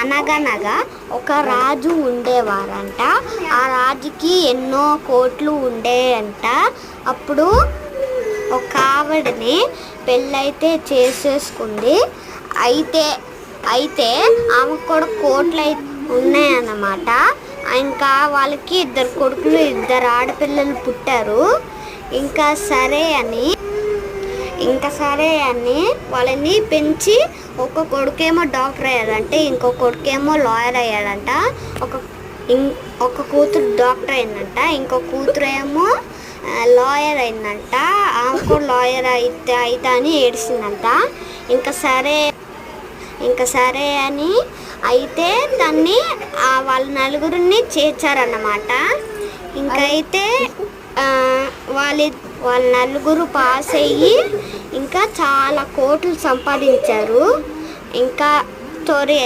అనగనగా ఒక రాజు ఉండేవారంట. ఆ రాజుకి ఎన్నో కోట్లు ఉండేయంట. అప్పుడు ఒక ఆవిడని పెళ్ళైతే చేసేసుకుంది. అయితే ఆమెకు కూడా కోట్లు ఉన్నాయన్నమాట. ఇంకా వాళ్ళకి 2 కొడుకులు 2 ఆడపిల్లలు పుట్టారు. ఇంకా సరే అని వాళ్ళని పెంచి ఒక కొడుకేమో డాక్టర్ అయ్యాడంట, ఇంకో కొడుకేమో లాయర్ అయ్యాడంట. ఒక కూతురు డాక్టర్ అయిందంట, ఇంకో కూతురు ఏమో లాయర్ అయిందంట. ఆమె కూడా లాయర్ అయితే అని ఏడిసిందంట. ఇంకా సరే అని అయితే దాన్ని వాళ్ళ నలుగురిని చేర్చారన్నమాట. ఇంకైతే వాళ్ళ నలుగురు పాస్ అయ్యి ఇంకా చాలా కోట్లు సంపాదించారు. ఇంకా స్టోరీ